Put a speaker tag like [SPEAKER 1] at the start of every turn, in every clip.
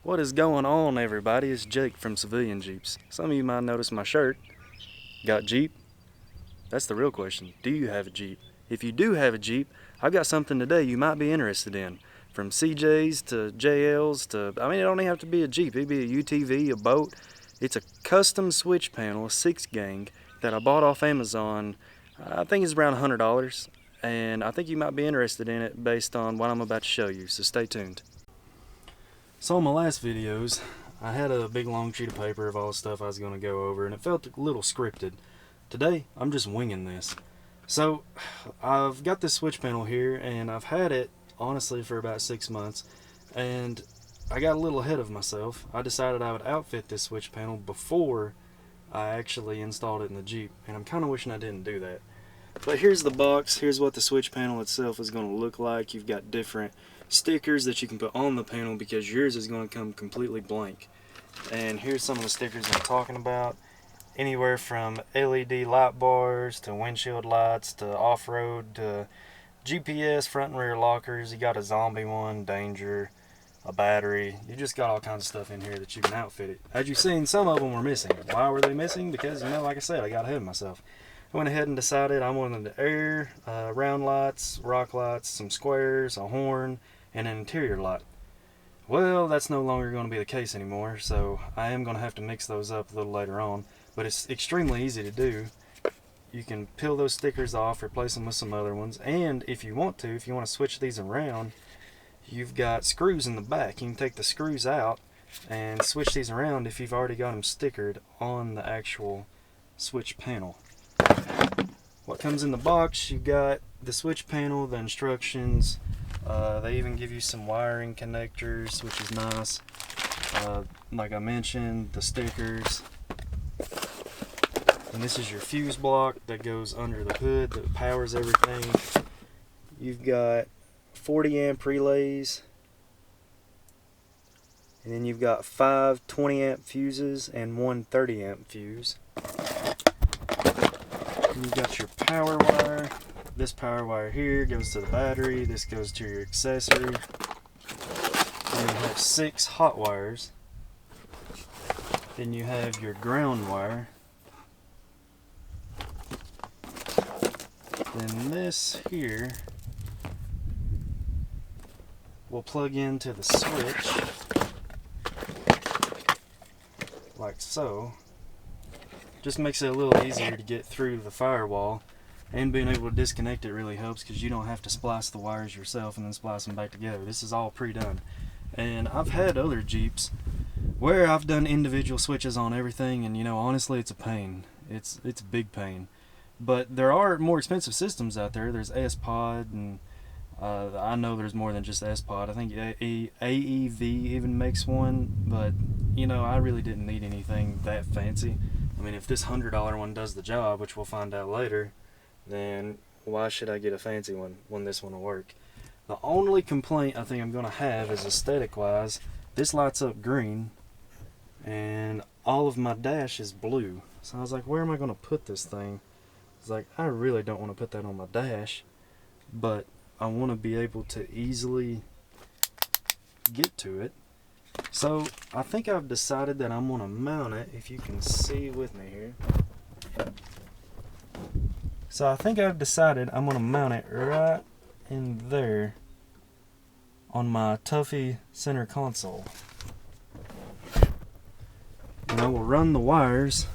[SPEAKER 1] What is going on, everybody? It's Jake from Civilian Jeeps. Some of you might notice my shirt. Got Jeep? That's the real question. Do you have a Jeep? If you do have a Jeep, I've got something today you might be interested in. From CJs to JLs to, it don't even have to be a Jeep. It could be a UTV, a boat. It's a custom switch panel, a 6-gang, that I bought off Amazon. I think it's around $100. And I think you might be interested in it based on what I'm about to show you, so stay tuned. So in my last videos, I had a big long sheet of paper of all the stuff I was going to go over, and it felt a little scripted. Today, I'm just winging this. So, I've got this switch panel here, and I've had it, honestly, for about 6 months, and I got a little ahead of myself. I decided I would outfit this switch panel before I actually installed it in the Jeep, and I'm kind of wishing I didn't do that. But here's the box. Here's what the switch panel itself is going to look like. You've got different stickers that you can put on the panel because yours is going to come completely blank. And here's some of the stickers I'm talking about. Anywhere from LED light bars to windshield lights to off-road to GPS front and rear lockers. You got a zombie one, danger, a battery. You just got all kinds of stuff in here that you can outfit it. As you've seen, some of them were missing. Why were they missing? Because, like I said, I got ahead of myself. I went ahead and decided I wanted the air, round lights, rock lights, some squares, a horn, and an interior light. Well, that's no longer going to be the case anymore, so I am going to have to mix those up a little later on, but it's extremely easy to do. You can peel those stickers off, replace them with some other ones, and if you want to switch these around, you've got screws in the back. You can take the screws out and switch these around if you've already got them stickered on the actual switch panel. What comes in the box, you've got the switch panel, the instructions. They even give you some wiring connectors, which is nice. Like I mentioned, the stickers. And this is your fuse block that goes under the hood that powers everything. You've got 40 amp relays. And then you've got 5 20 amp fuses and 1 30 amp fuse. And you've got your power wire. This power wire here goes to the battery. This goes to your accessory. Then you have 6 hot wires. Then you have your ground wire. Then this here will plug into the switch like so. Just makes it a little easier to get through the firewall, and being able to disconnect it really helps because you don't have to splice the wires yourself and then splice them back together. This is all pre-done. And I've had other Jeeps where I've done individual switches on everything, and honestly, it's a pain. It's a big pain. But there are more expensive systems out there. There's S-Pod, and I know there's more than just S-Pod. I think AEV even makes one, but I really didn't need anything that fancy. If this $100 one does the job, which we'll find out later, then why should I get a fancy one when this one will work? The only complaint I think I'm going to have is aesthetic-wise. This lights up green, and all of my dash is blue. So I was like, where am I going to put this thing? It's like, I really don't want to put that on my dash, but I want to be able to easily get to it. So I think I've decided that I'm going to mount it, if you can see with me here. So I think I've decided I'm going to mount it right in there on my Tuffy center console. And I will run the wires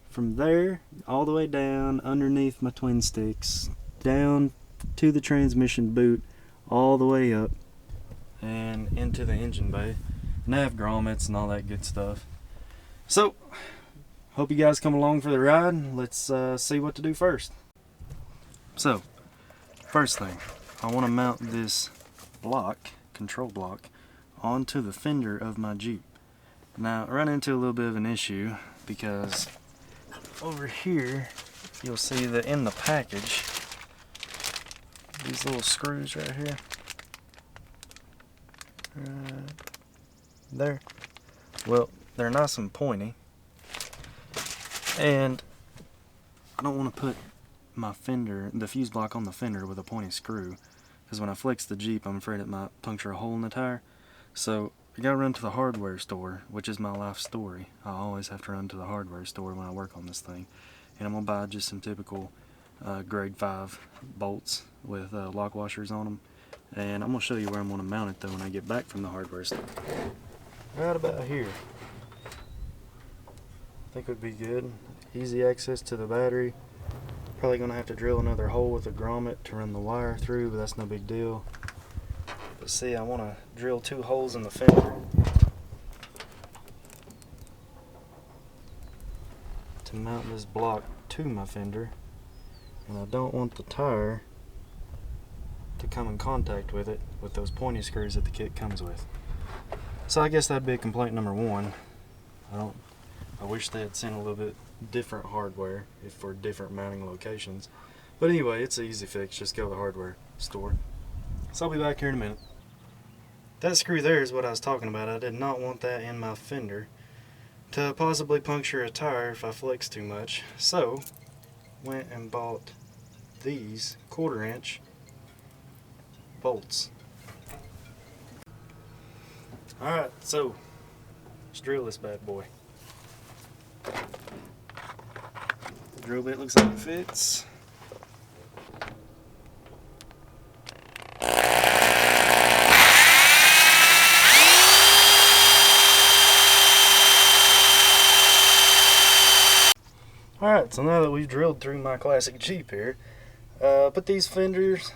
[SPEAKER 1] from there all the way down underneath my twin sticks, down to the transmission boot, all the way up and into the engine bay, nav grommets and all that good stuff. So hope you guys come along for the ride. Let's see what to do first. So first thing, I want to mount this control block onto the fender of my Jeep. Now I run into a little bit of an issue because over here you'll see that in the package, these little screws right here, there, well, they're nice and pointy, and I don't want to put my fender, the fuse block on the fender with a pointy screw, because when I flex the Jeep, I'm afraid it might puncture a hole in the tire. So I gotta run to the hardware store, which is my life story. I always have to run to the hardware store when I work on this thing. And I'm gonna buy just some typical grade 5 bolts with lock washers on them. And I'm gonna show you where I'm gonna mount it though when I get back from the hardware store. Right about here. I think would be good. Easy access to the battery. Probably gonna have to drill another hole with a grommet to run the wire through, but that's no big deal. But see, I wanna drill 2 holes in the fender to mount this block to my fender, and I don't want the tire to come in contact with it with those pointy screws that the kit comes with. So I guess that'd be complaint number 1. I wish they had sent a little bit different hardware if for different mounting locations. But anyway, it's an easy fix. Just go to the hardware store. So I'll be back here in a minute. That screw there is what I was talking about. I did not want that in my fender to possibly puncture a tire if I flex too much. So went and bought these 1/4 inch bolts. Alright, so let's drill this bad boy. The drill bit looks like it fits. Alright, so now that we've drilled through my classic Jeep here, put these fenders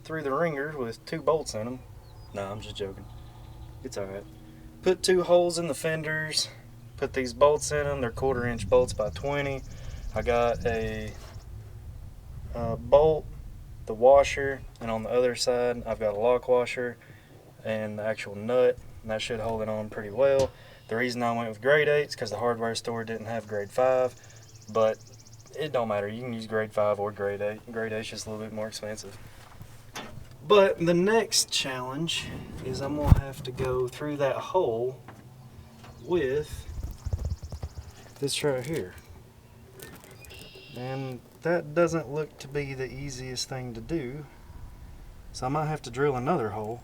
[SPEAKER 1] through the ringer with 2 bolts in them. No, I'm just joking. It's alright. Put 2 holes in the fenders, put these bolts in them. They're 1/4 inch bolts by 20. I got a bolt, the washer, and on the other side I've got a lock washer and the actual nut, and that should hold it on pretty well. The reason I went with grade 8 is because the hardware store didn't have grade 5, but it don't matter. You can use grade 5 or grade 8. Grade 8 is just a little bit more expensive. But the next challenge is I'm going to have to go through that hole with this right here. And that doesn't look to be the easiest thing to do. So I might have to drill another hole.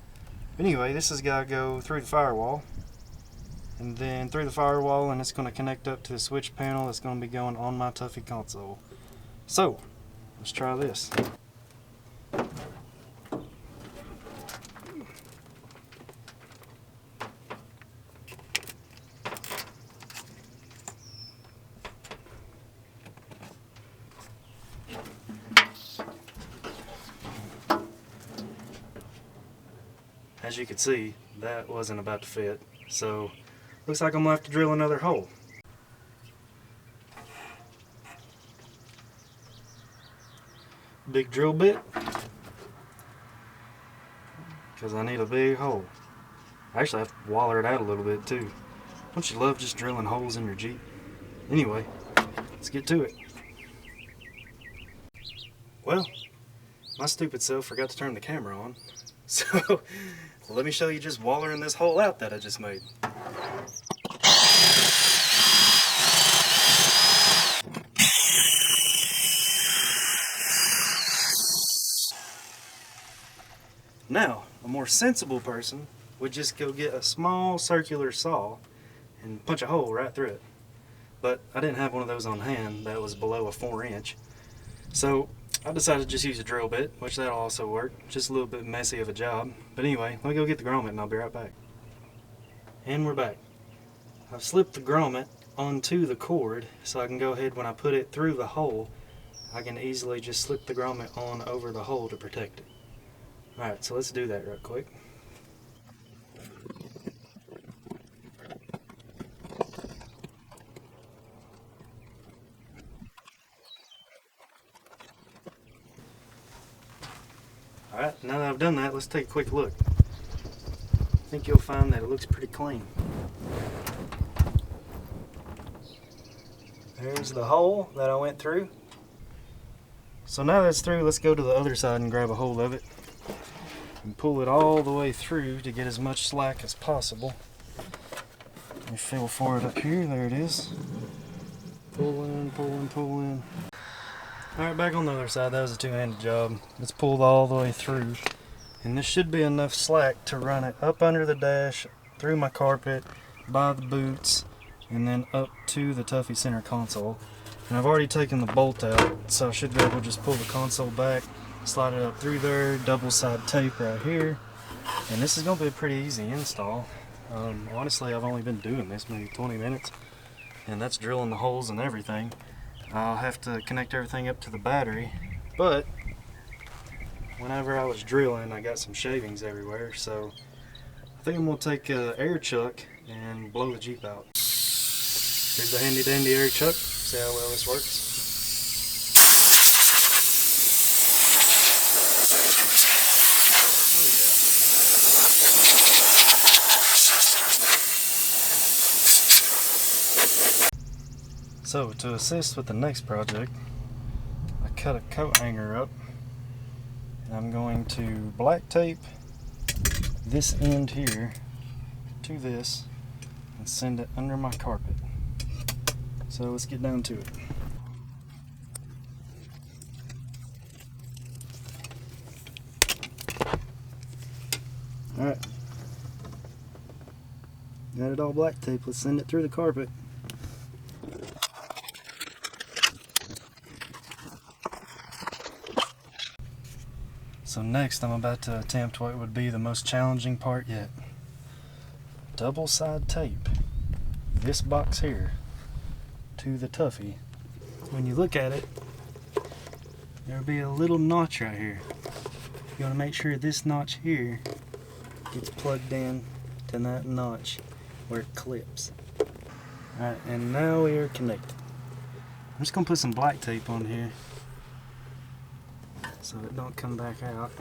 [SPEAKER 1] Anyway, this has got to go through the firewall. And then through the firewall, and it's going to connect up to the switch panel that's going to be going on my Tuffy console. So, let's try this. As you can see, that wasn't about to fit, so looks like I'm going to have to drill another hole. Big drill bit, because I need a big hole. Actually, I have to waller it out a little bit too. Don't you love just drilling holes in your Jeep? Anyway, let's get to it. Well, my stupid self forgot to turn the camera on, so let me show you just wallering this hole out that I just made. Now, a more sensible person would just go get a small circular saw and punch a hole right through it. But I didn't have one of those on hand that was below a 4 inch. So I decided to just use a drill bit, which that'll also work. Just a little bit messy of a job. But anyway, let me go get the grommet and I'll be right back. And we're back. I've slipped the grommet onto the cord so I can go ahead when I put it through the hole, I can easily just slip the grommet on over the hole to protect it. Alright, so let's do that real quick. Alright, now that I've done that, let's take a quick look. I think you'll find that it looks pretty clean. There's the hole that I went through. So now that's through, let's go to the other side and grab a hold of it and pull it all the way through to get as much slack as possible. Let me feel for it up here. There it is. Pull in, pull in, pull in. Alright, back on the other side. That was a two-handed job. It's pulled all the way through. And this should be enough slack to run it up under the dash, through my carpet, by the boots, and then up to the Tuffy center console. And I've already taken the bolt out, so I should be able to just pull the console back, slide it up through there, double side tape right here. And this is going to be a pretty easy install. Honestly, I've only been doing this maybe 20 minutes, and that's drilling the holes and everything. I'll have to connect everything up to the battery, but whenever I was drilling, I got some shavings everywhere, so I think I'm going to take an air chuck and blow the Jeep out. Here's the handy dandy air chuck. See how well this works. So to assist with the next project, I cut a coat hanger up, and I'm going to black tape this end here to this and send it under my carpet. So let's get down to it. Alright, got it all black tape. Let's send it through the carpet. So next I'm about to attempt what would be the most challenging part yet. Double side tape this box here to the Tuffy. When you look at it, there'll be a little notch right here. You want to make sure this notch here gets plugged in to that notch where it clips. Alright, and now we are connected. I'm just going to put some black tape on here so it don't come back out.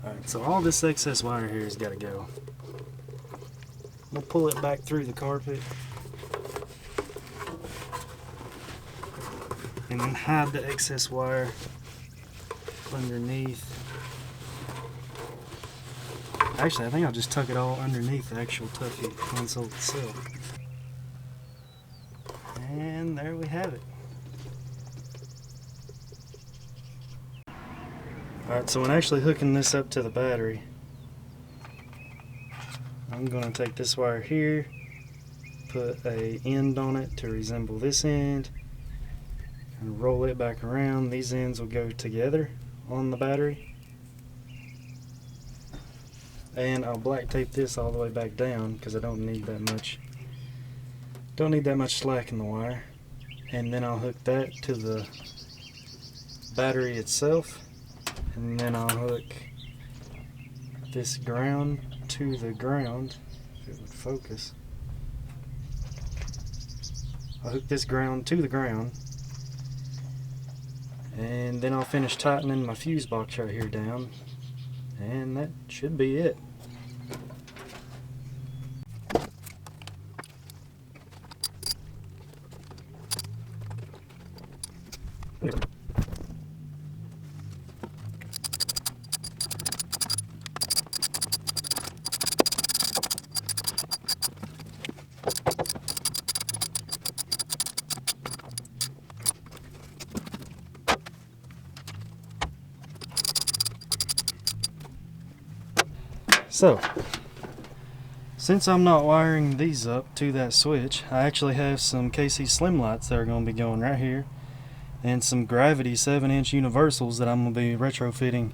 [SPEAKER 1] Alright, so all this excess wire here has got to go. We'll pull it back through the carpet and then hide the excess wire underneath. Actually, I think I'll just tuck it all underneath the actual Tuffy console itself. And there we have it. Alright, so when actually hooking this up to the battery, I'm going to take this wire here, put a end on it to resemble this end, and roll it back around. These ends will go together on the battery. And I'll black tape this all the way back down because I don't need that much slack in the wire. And then I'll hook that to the battery itself, and then I'll hook this ground to the ground, if it would focus. I'll hook this ground to the ground, and then I'll finish tightening my fuse box right here down, and that should be it. So, since I'm not wiring these up to that switch, I actually have some KC Slim lights that are going to be going right here, and some Gravity 7-inch universals that I'm going to be retrofitting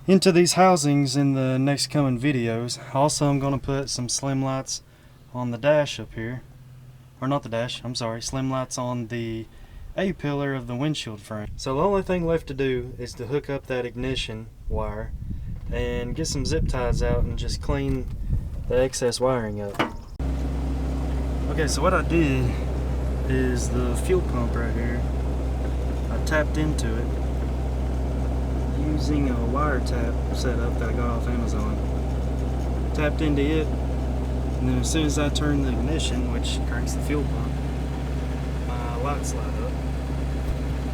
[SPEAKER 1] into these housings in the next coming videos. Also, I'm going to put some Slim lights on the dash up here, or not the dash, I'm sorry, Slim lights on the A-pillar of the windshield frame. So the only thing left to do is to hook up that ignition wire and get some zip ties out and just clean the excess wiring up. Okay, so what I did is the fuel pump right here, I tapped into it using a wire tap setup that I got off Amazon. Tapped into it, and then as soon as I turn the ignition, which cranks the fuel pump, my lights light up.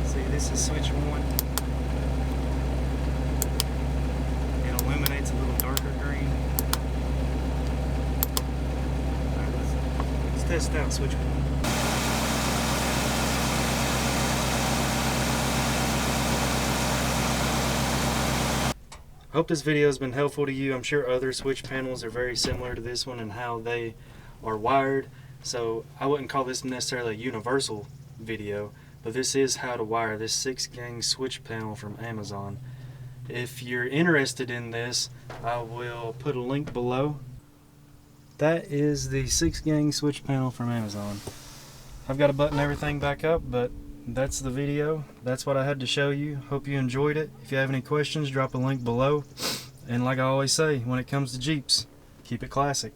[SPEAKER 1] See See, this is switch 1. It illuminates a little darker green. Alright, let's test out switch 1. Hope this video has been helpful to you. I'm sure other switch panels are very similar to this one and how they are wired. So I wouldn't call this necessarily a universal video, but this is how to wire this 6-gang switch panel from Amazon. If you're interested in this, I will put a link below. That is the 6-gang switch panel from Amazon. I've got to button everything back up, but that's the video. That's what I had to show you. Hope you enjoyed it. If you have any questions, drop a link below. And like I always say, when it comes to Jeeps, keep it classic.